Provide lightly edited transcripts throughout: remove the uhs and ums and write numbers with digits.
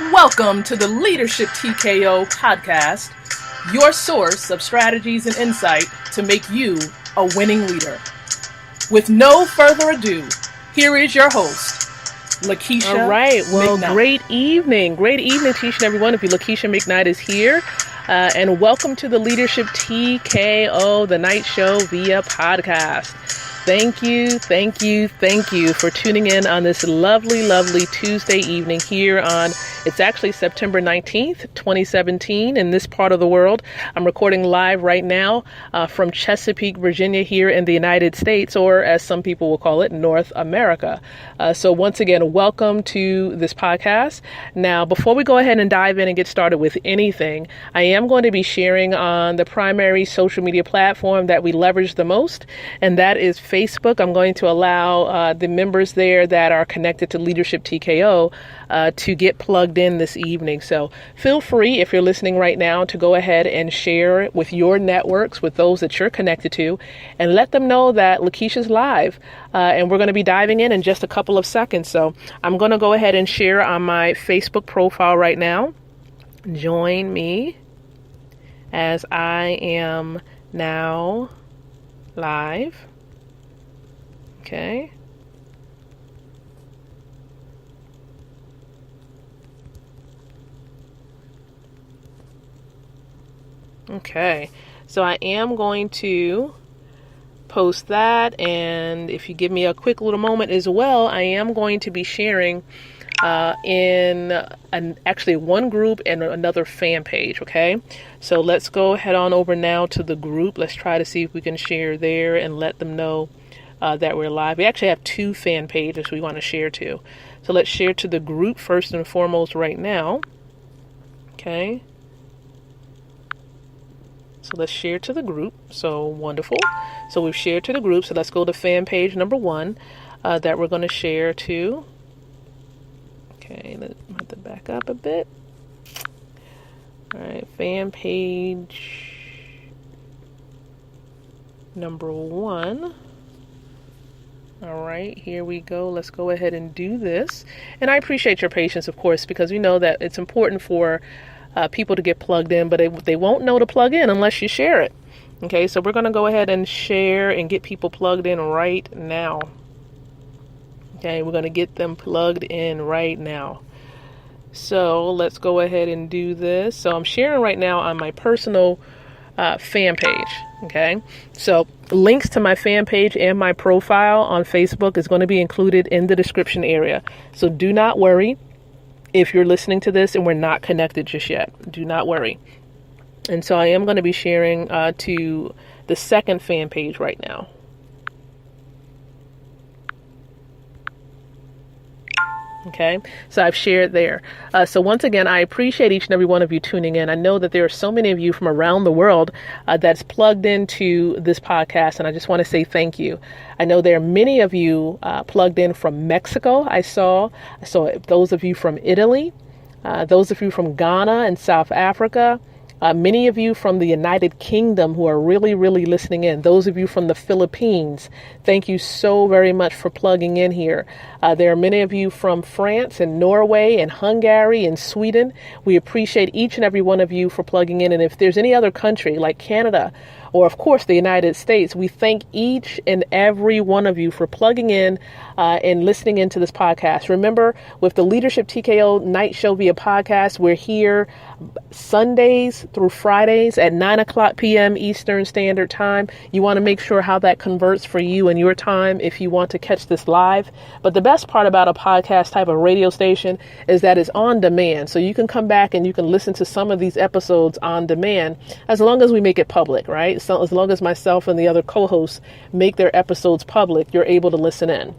Welcome to the Leadership TKO podcast, your source of strategies and insight to make you a winning leader. With no further ado, here is your host, Lakeisha. All right. Well, McKnight. great evening to each and every one of you. Lakeisha McKnight is here. And welcome to the Leadership TKO, the night show via podcast. Thank you for tuning in on this lovely Tuesday evening here on, it's actually September 19th, 2017 in this part of the world. I'm recording live right now from Chesapeake, Virginia here in the United States, or as some people will call it, North America. So once again, welcome to this podcast. Now, before we go ahead and dive in and get started with anything, I am going to be sharing on the primary social media platform that we leverage the most, and that is Facebook. I'm going to allow the members there that are connected to Leadership TKO to get plugged in this evening. So feel free, if you're listening right now, to go ahead and share it with your networks, with those that you're connected to, and let them know that Lakeisha's live. And we're going to be diving in just a couple of seconds. So I'm going to go ahead and share on my Facebook profile right now. Join me as I am now live. Okay. Okay. So I am going to post that, and if you give me a quick little moment as well, I am going to be sharing in actually one group and another fan page. Okay. So let's go head on over now to the group. Let's try to see if we can share there and let them know that we're live. We actually have two fan pages we want to share to. So let's share to the group first and foremost right now. Okay. So let's share to the group. So wonderful. So we've shared to the group. So let's go to fan page number 1 that we're going to share to. Okay, let's have to back up a bit. All right, fan page number 1. All right, here we go. Let's go ahead and do this. And I appreciate your patience, of course, because we know that it's important for people to get plugged in, but they won't know to plug in unless you share it. Okay, so we're going to go ahead and share and get people plugged in right now. Okay, we're going to get them plugged in right now. So let's go ahead and do this. So I'm sharing right now on my personal fan page. Okay, so links to my fan page and my profile on Facebook is going to be included in the description area. So do not worry if you're listening to this and we're not connected just yet. Do not worry. And so I am going to be sharing to the second fan page right now. Okay, so I've shared there. So once again, I appreciate each and every one of you tuning in. I know that there are so many of you from around the world that's plugged into this podcast, and I just want to say thank you. I know there are many of you plugged in from Mexico. I saw those of you from Italy, those of you from Ghana and South Africa, many of you from the United Kingdom who are really listening in. Those of you from the Philippines, thank you so very much for plugging in here. There are many of you from France and Norway and Hungary and Sweden. We appreciate each and every one of you for plugging in. And if there's any other country like Canada, or of course the United States, we thank each and every one of you for plugging in and listening into this podcast. Remember, with the Leadership TKO night show via podcast, we're here Sundays through Fridays at 9:00 p.m. Eastern Standard Time. You want to make sure how that converts for you and your time if you want to catch this live. But the best part about a podcast type of radio station is that it's on demand. So you can come back and you can listen to some of these episodes on demand as long as we make it public, right? So as long as myself and the other co-hosts make their episodes public, you're able to listen in.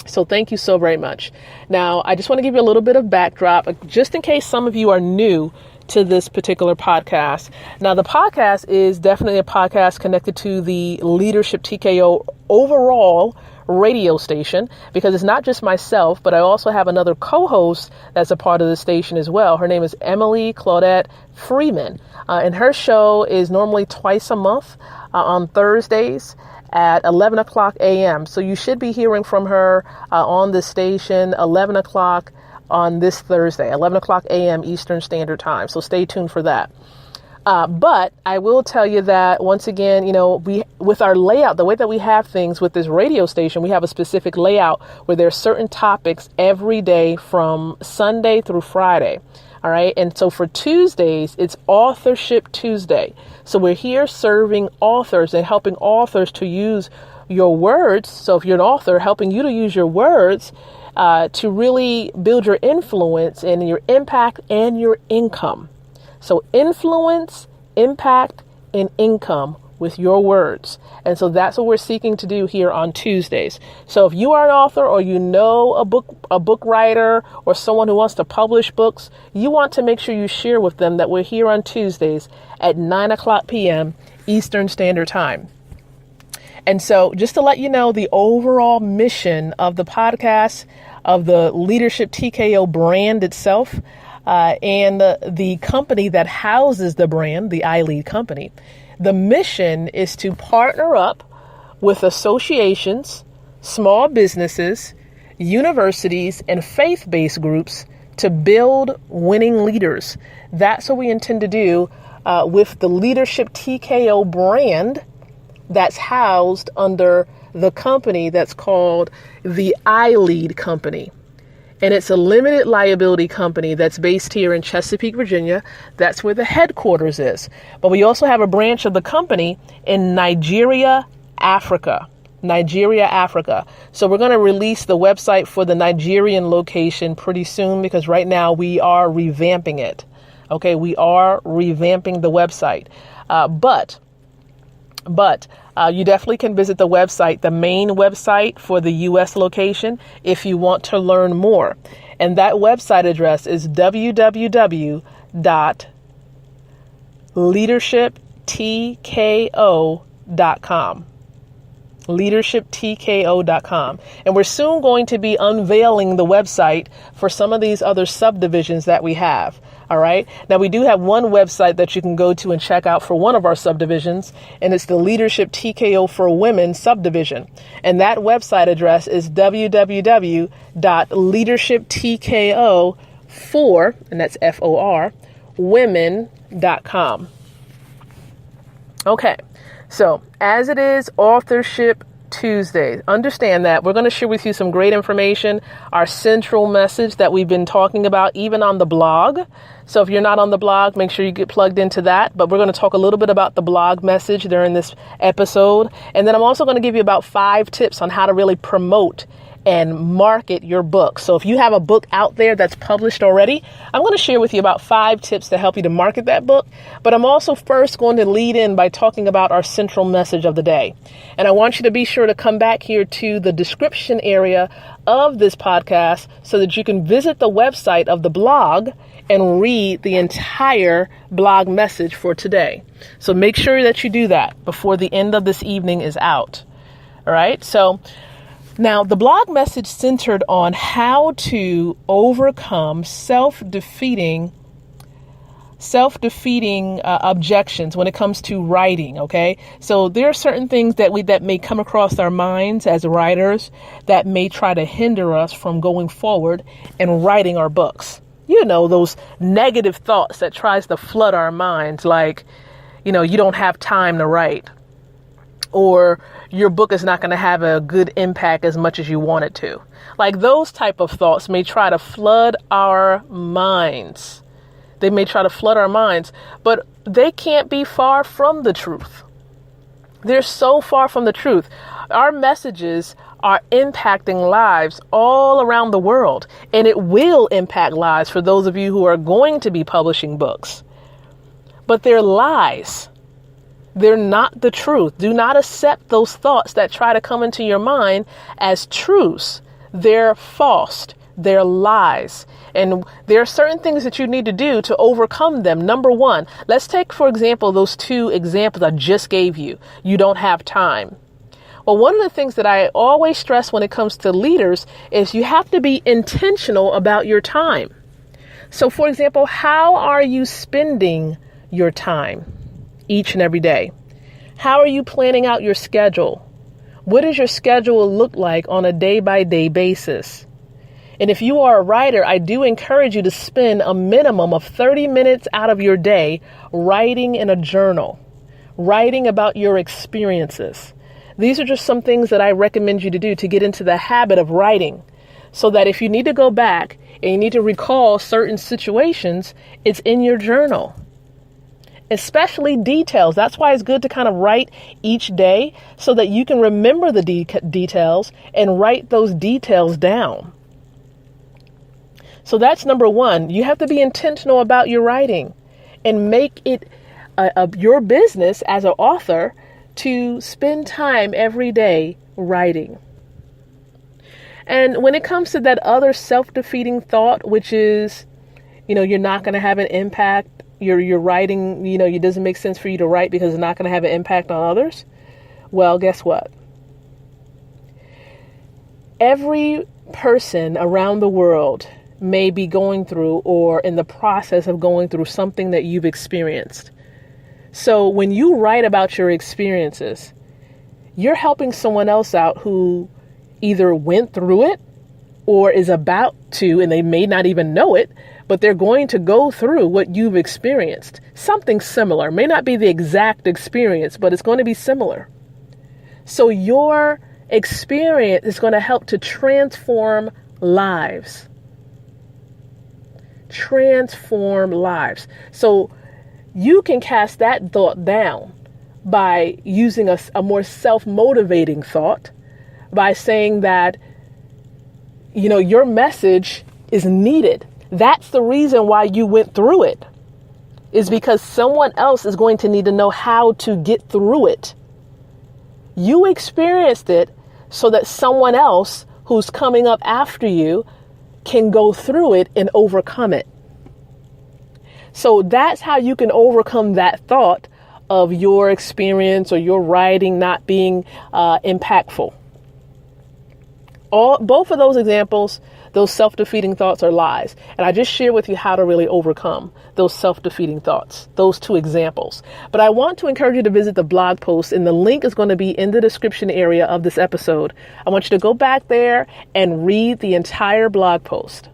So thank you so very much. Now, I just want to give you a little bit of backdrop, just in case some of you are new to this particular podcast. Now, the podcast is definitely a podcast connected to the Leadership TKO overall radio station, because it's not just myself, but I also have another co-host that's a part of the station as well. Her name is Emily Claudette Freeman, and her show is normally twice a month on Thursdays at 11 o'clock a.m. So you should be hearing from her on the station 11 o'clock on this Thursday, 11 o'clock a.m. Eastern Standard Time. So stay tuned for that. But I will tell you that once again, with our layout, the way that we have things with this radio station, we have a specific layout where there's certain topics every day from Sunday through Friday. All right. And so for Tuesdays, it's Authorship Tuesday. So we're here serving authors and helping authors to use your words. So if you're an author, helping you to use your words to really build your influence and your impact and your income. So influence, impact, and income with your words. And so that's what we're seeking to do here on Tuesdays. So if you are an author or you know a book writer or someone who wants to publish books, you want to make sure you share with them that we're here on Tuesdays at 9 o'clock p.m. Eastern Standard Time. And so just to let you know, the overall mission of the podcast, of the Leadership TKO brand itself, and the company that houses the brand, the iLead company. The mission is to partner up with associations, small businesses, universities, and faith-based groups to build winning leaders. That's what we intend to do with the Leadership TKO brand that's housed under the company that's called the iLead company. And it's a limited liability company that's based here in Chesapeake, Virginia. That's where the headquarters is. But we also have a branch of the company in Nigeria, Africa. So we're going to release the website for the Nigerian location pretty soon because right now we are revamping it. Okay, we are revamping the website. But you definitely can visit the website, the main website for the U.S. location, if you want to learn more. And that website address is www.leadershiptko.com. leadershiptko.com. And we're soon going to be unveiling the website for some of these other subdivisions that we have. All right. Now, we do have one website that you can go to and check out for one of our subdivisions, and it's the Leadership TKO for Women subdivision. And that website address is www.leadershiptko4, and that's FOR, women.com. Okay. So as it is Authorship Tuesday, understand that we're going to share with you some great information, our central message that we've been talking about even on the blog. So if you're not on the blog, make sure you get plugged into that. But we're going to talk a little bit about the blog message during this episode. And then I'm also going to give you about 5 tips on how to really promote and market your book. So if you have a book out there that's published already, I'm going to share with you about 5 tips to help you to market that book. But I'm also first going to lead in by talking about our central message of the day. And I want you to be sure to come back here to the description area of this podcast so that you can visit the website of the blog and read the entire blog message for today. So make sure that you do that before the end of this evening is out. All right. So now the blog message centered on how to overcome self-defeating objections when it comes to writing. Okay. So there are certain things that may come across our minds as writers that may try to hinder us from going forward and writing our books. You know, those negative thoughts that tries to flood our minds, like, you don't have time to write, or your book is not going to have a good impact as much as you want it to. Like those type of thoughts may try to flood our minds. They may try to flood our minds, but they can't be far from the truth. They're so far from the truth. Our messages are impacting lives all around the world, and it will impact lives for those of you who are going to be publishing books. But they're lies. They're not the truth. Do not accept those thoughts that try to come into your mind as truths. They're false. They're lies. And there are certain things that you need to do to overcome them. Number one, let's take, for example, those 2 examples I just gave you. You don't have time. Well, one of the things that I always stress when it comes to leaders is you have to be intentional about your time. So, for example, how are you spending your time each and every day? How are you planning out your schedule? What does your schedule look like on a day-by-day basis? And if you are a writer, I do encourage you to spend a minimum of 30 minutes out of your day writing in a journal, writing about your experiences. These are just some things that I recommend you to do to get into the habit of writing, so that if you need to go back and you need to recall certain situations, it's in your journal. Especially details. That's why it's good to kind of write each day so that you can remember the details and write those details down. So that's number one. You have to be intentional about your writing and make it your business as an author to spend time every day writing. And when it comes to that other self-defeating thought, which is, you're not going to have an impact, you're writing, it doesn't make sense for you to write because it's not going to have an impact on others. Well, guess what? Every person around the world may be going through or in the process of going through something that you've experienced. So when you write about your experiences, you're helping someone else out who either went through it or is about to, and they may not even know it, but they're going to go through what you've experienced. Something similar. May not be the exact experience, but it's going to be similar. So your experience is going to help to transform lives. Transform lives. So you can cast that thought down by using a more self-motivating thought, by saying that, your message is needed. That's the reason why you went through it, is because someone else is going to need to know how to get through it. You experienced it so that someone else who's coming up after you can go through it and overcome it. So that's how you can overcome that thought of your experience or your writing not being impactful. Both of those examples, those self-defeating thoughts are lies. And I just shared with you how to really overcome those self-defeating thoughts, those two examples. But I want to encourage you to visit the blog post, and the link is going to be in the description area of this episode. I want you to go back there and read the entire blog post.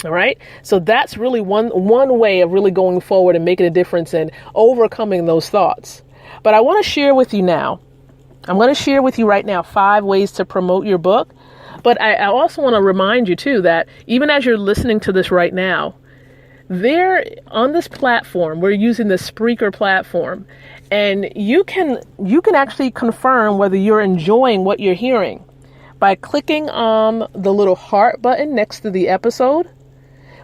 All right. So that's really one way of really going forward and making a difference in overcoming those thoughts. But I want to share with you now. I'm going to share with you right now 5 ways to promote your book. But I also want to remind you, too, that even as you're listening to this right now, there on this platform, we're using the Spreaker platform, and you can actually confirm whether you're enjoying what you're hearing by clicking on the little heart button next to the episode,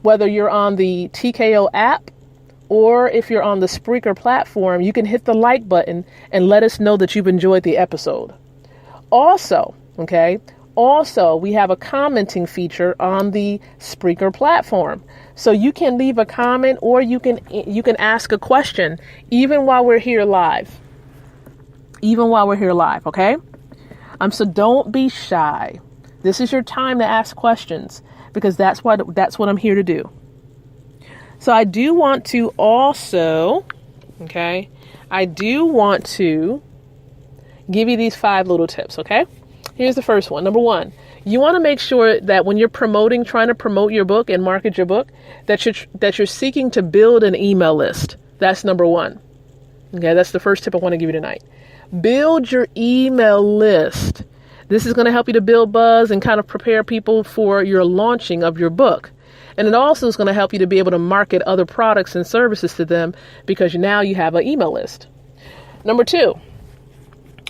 whether you're on the TKO app or if you're on the Spreaker platform. You can hit the like button and let us know that you've enjoyed the episode. Also, we have a commenting feature on the Spreaker platform. So you can leave a comment or you can ask a question even while we're here live. Okay? So don't be shy. This is your time to ask questions, because that's what I'm here to do. So I do want to also, give you these 5 little tips, okay? Here's the first one. Number 1, you want to make sure that when you're trying to promote your book and market your book, that you're seeking to build an email list. That's number 1. Okay, that's the first tip I want to give you tonight. Build your email list. This is going to help you to build buzz and kind of prepare people for your launching of your book. And it also is going to help you to be able to market other products and services to them, because now you have an email list. Number 2,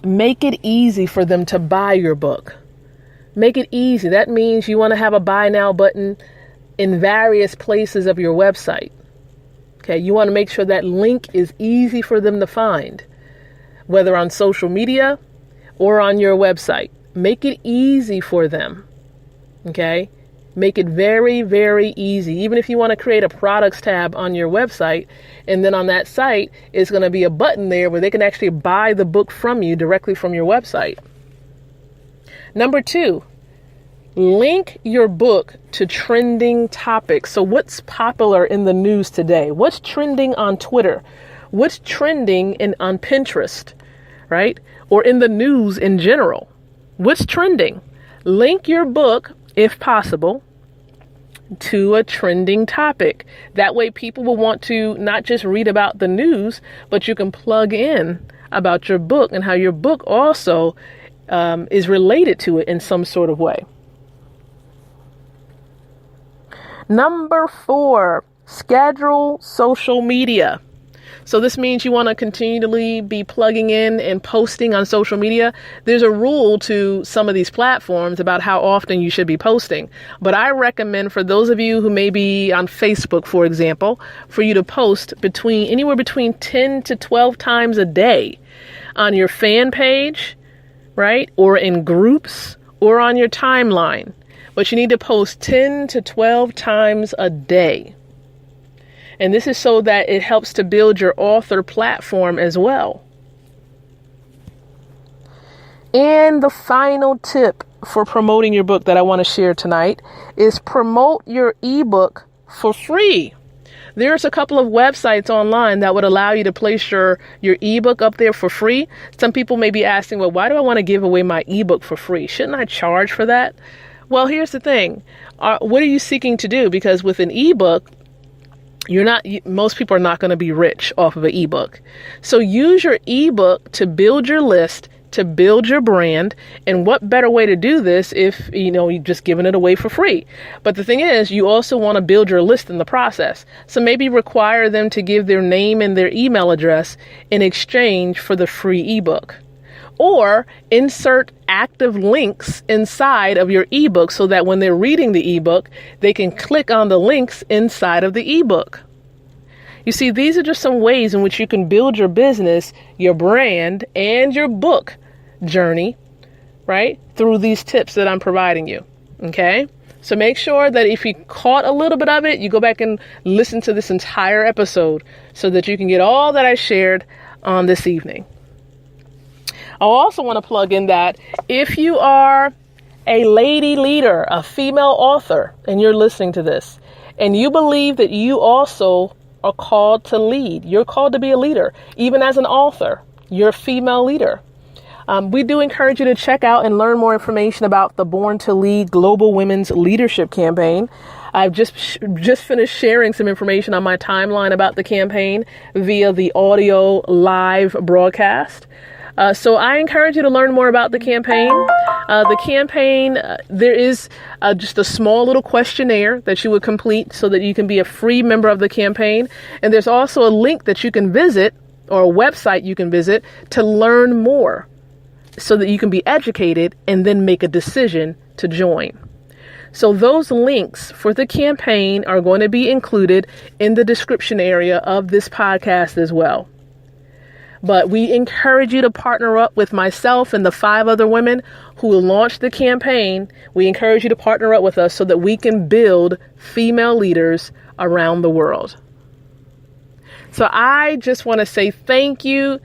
make it easy for them to buy your book. Make it easy. That means you want to have a buy now button in various places of your website. Okay, you want to make sure that link is easy for them to find, whether on social media or on your website. Make it easy for them. Okay? Make it very, very easy. Even if you want to create a products tab on your website, and then on that site is going to be a button there where they can actually buy the book from you directly from your website. Number 2, link your book to trending topics. So what's popular in the news today? What's trending on Twitter? What's trending on Pinterest, right? Or in the news in general? What's trending? Link your book if possible, to a trending topic. That way people will want to not just read about the news, but you can plug in about your book and how your book also is related to it in some sort of way. Number 4, schedule social media. So this means you want to continually be plugging in and posting on social media. There's a rule to some of these platforms about how often you should be posting. But I recommend for those of you who may be on Facebook, for example, for you to post anywhere between 10 to 12 times a day on your fan page, right? Or in groups or on your timeline. But you need to post 10 to 12 times a day. And this is so that it helps to build your author platform as well. And the final tip for promoting your book that I want to share tonight is promote your ebook for free. There's a couple of websites online that would allow you to place your ebook up there for free. Some people may be asking, well, why do I want to give away my ebook for free? Shouldn't I charge for that? Well, here's the thing. What are you seeking to do? Because with an ebook, most people are not going to be rich off of an ebook. So use your ebook to build your list, to build your brand. And what better way to do this if, you're just giving it away for free? But the thing is, you also want to build your list in the process. So maybe require them to give their name and their email address in exchange for the free ebook. Or insert active links inside of your ebook so that when they're reading the ebook, they can click on the links inside of the ebook. You see, these are just some ways in which you can build your business, your brand, and your book journey, right? Through these tips that I'm providing you. Okay? So make sure that if you caught a little bit of it, you go back and listen to this entire episode so that you can get all that I shared on this evening. I also want to plug in that if you are a lady leader, a female author, and you're listening to this, and you believe that you also are called to lead, you're called to be a leader, even as an author, you're a female leader. We do encourage you to check out and learn more information about the Born to Lead Global Women's Leadership Campaign. I've just finished sharing some information on my timeline about the campaign via the audio live broadcast. So I encourage you to learn more about the campaign. There is just a small little questionnaire that you would complete so that you can be a free member of the campaign. And there's also a link that you can visit, or a website you can visit, to learn more so that you can be educated and then make a decision to join. So those links for the campaign are going to be included in the description area of this podcast as well. But we encourage you to partner up with myself and the 5 other women who will launch the campaign. We encourage you to partner up with us so that we can build female leaders around the world. So I just want to say thank you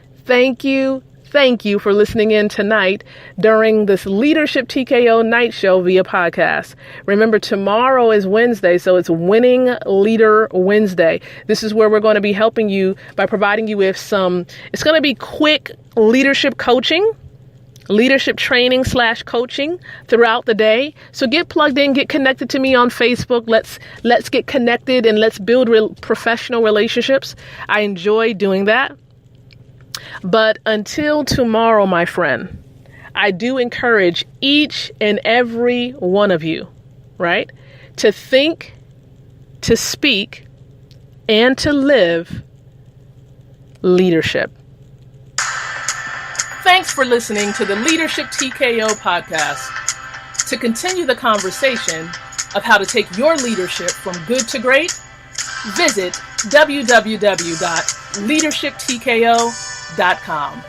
for listening in tonight during this Leadership TKO Night Show via podcast. Remember, tomorrow is Wednesday, so it's Winning Leader Wednesday. This is where we're going to be helping you by providing you with it's going to be quick leadership coaching, leadership training / coaching throughout the day. So get plugged in, get connected to me on Facebook. Let's get connected and let's build professional relationships. I enjoy doing that. But until tomorrow, my friend, I do encourage each and every one of you, right, to think, to speak, and to live leadership. Thanks for listening to the Leadership TKO podcast. To continue the conversation of how to take your leadership from good to great, visit www.leadershiptko.com.